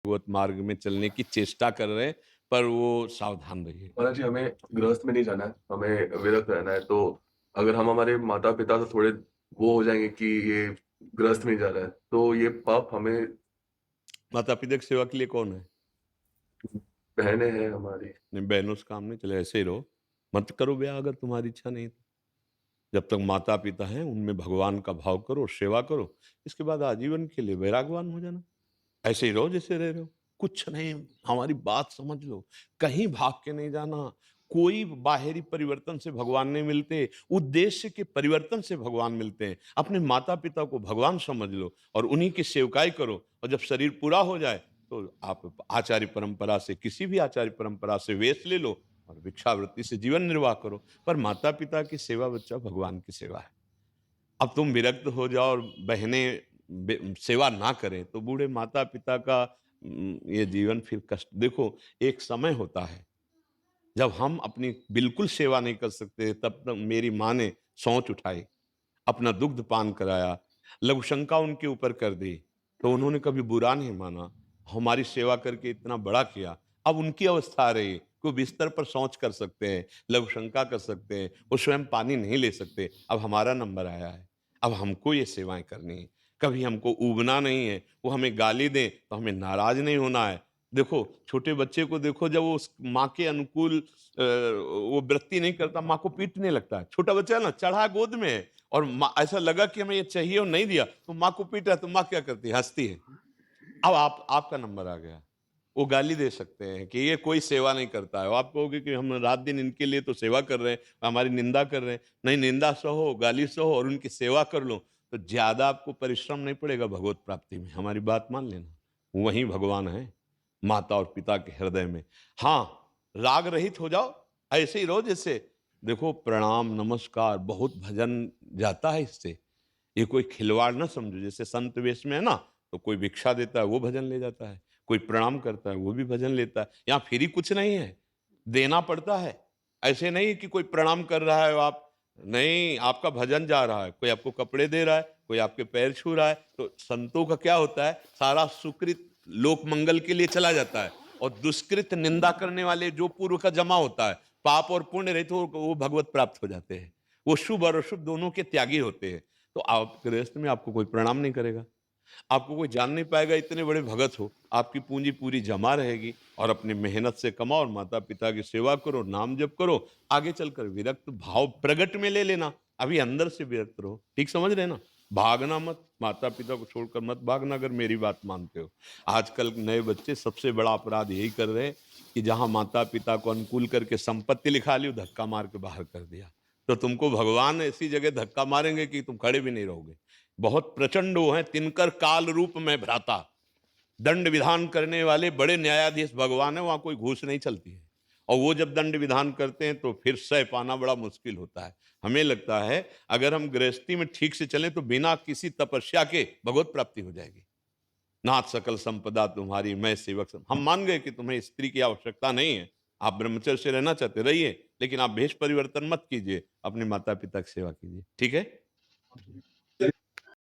भगवत मार्ग में चलने की चेष्टा कर रहे हैं, पर वो सावधान रहिए। महाराज जी, हमें गृहस्थ में नहीं जाना है, हमें विरक्त रहना है। तो अगर हम हमारे माता-पिता से थोड़े वो हो जाएँगे कि ये गृहस्थ में ही जा रहा है, तो ये पाप हमें माता-पिता की सेवा के लिए कौन है? बहनें हैं हमारी। नहीं, बहनों से काम नहीं चले, ऐसे ही रहो। मत करो ब्याह अगर तुम्हारी इच्छा नहीं है तो। जब तक माता-पिता हैं, उनमें भगवान का भाव करो, सेवा करो। इसके बाद आजीवन के लिए वैरागवान हो जाना। ऐसे ही रहो जैसे रह रहे हो। कुछ नहीं, हमारी बात समझ लो। कहीं भाग के नहीं जाना। कोई बाहरी परिवर्तन से भगवान नहीं मिलते, उद्देश्य के परिवर्तन से भगवान मिलते हैं। अपने माता-पिता को भगवान समझ लो और उन्हीं की सेवकाई करो, और जब शरीर पूरा हो जाए तो आप आचार्य परंपरा से, किसी भी आचार्य परंपरा से वेश ले लो और भिक्षावृत्ति से जीवन निर्वाह करो। पर माता-पिता की सेवा बच्चा भगवान की सेवा है। अब तुम विरक्त हो जाओ और बहनें सेवा ना करें तो बूढ़े माता पिता का ये जीवन फिर कष्ट। देखो, एक समय होता है जब हम अपनी बिल्कुल सेवा नहीं कर सकते, तब तक मेरी माँ ने सोच उठाई, अपना दुग्ध पान कराया, लघु शंका उनके ऊपर कर दी, तो उन्होंने कभी बुरा नहीं माना, हमारी सेवा करके इतना बड़ा किया। अब उनकी अवस्था आ रही है कि वो बिस्तर पर शौच कर सकते हैं, लघु शंका कर सकते हैं, वो स्वयं पानी नहीं ले सकते। अब हमारा नंबर आया है, अब हमको ये सेवाएं करनी है। कभी हमको ऊबना नहीं है, वो हमें गाली दें तो हमें नाराज नहीं होना है। देखो, छोटे बच्चे को देखो, जब वो उस माँ के अनुकूल वो वृत्ति नहीं करता, माँ को पीटने लगता है। छोटा बच्चा है ना, चढ़ा गोद में है और माँ, ऐसा लगा कि हमें ये चाहिए और नहीं दिया तो माँ को पीटा, तो माँ क्या करती है? हंसती है। अब आपका नंबर आ गया। वो गाली दे सकते हैं कि ये कोई सेवा नहीं करता है। आप कहोगे कि हम रात दिन इनके लिए तो सेवा कर रहे हैं, हमारी निंदा कर रहे हैं। नहीं, निंदा सहो, गाली सहो और उनकी सेवा कर लो, तो ज्यादा आपको परिश्रम नहीं पड़ेगा भगवत प्राप्ति में। हमारी बात मान लेना, वहीं भगवान है, माता और पिता के हृदय में। हाँ, राग रहित हो जाओ, ऐसे ही रहो जैसे। देखो, प्रणाम नमस्कार, बहुत भजन जाता है इससे। ये कोई खिलवाड़ ना समझो। जैसे संत वेश में है ना, तो कोई भिक्षा देता है वो भजन ले जाता है, कोई प्रणाम करता है वो भी भजन लेता है। यहाँ फ्री कुछ नहीं है, देना पड़ता है। ऐसे नहीं कि कोई प्रणाम कर रहा है आप, नहीं, आपका भजन जा रहा है। कोई आपको कपड़े दे रहा है, कोई आपके पैर छू रहा है। तो संतों का क्या होता है, सारा सुकृत लोक मंगल के लिए चला जाता है, और दुष्कृत निंदा करने वाले जो पूर्व का जमा होता है, पाप और पुण्य रहित, वो भगवत प्राप्त हो जाते हैं। वो शुभ और अशुभ दोनों के त्यागी होते हैं। तो आप गृहस्थ में आपको कोई प्रणाम नहीं करेगा, आपको कोई जान नहीं पाएगा, इतने बड़े भगत हो। आपकी पूंजी पूरी जमा रहेगी और अपनी मेहनत से कमाओ और माता पिता की सेवा करो, नाम जप करो। आगे चलकर विरक्त भाव प्रगट में ले लेना, अभी अंदर से विरक्त रहो। ठीक समझ रहे ना? भागना मत, माता पिता को छोड़कर मत भागना, अगर मेरी बात मानते हो। आजकल नए बच्चे सबसे बड़ा अपराध यही कर रहे हैं कि जहां माता पिता को अनुकूल करके संपत्ति लिखा ली, धक्का मार के बाहर कर दिया। तो तुमको भगवान ऐसी जगह धक्का मारेंगे कि तुम खड़े भी नहीं रहोगे। बहुत प्रचंड वो हैं, तिनकर काल रूप में भ्राता। दंड विधान करने वाले बड़े न्यायाधीश भगवान है, वहां कोई घूस नहीं चलती है। और वो जब दंड विधान करते हैं तो फिर सह पाना बड़ा मुश्किल होता है। हमें लगता है अगर हम गृहस्थी में ठीक से चलें तो बिना किसी तपस्या के भगवत प्राप्ति हो जाएगी। नाथ सकल संपदा तुम्हारी, मैं सेवक हम मान गए कि तुम्हें स्त्री की आवश्यकता नहीं है, आप ब्रह्मचर्य से रहना चाहते रहिए, लेकिन आप भेष परिवर्तन मत कीजिए, अपने माता पिता की सेवा कीजिए। ठीक है?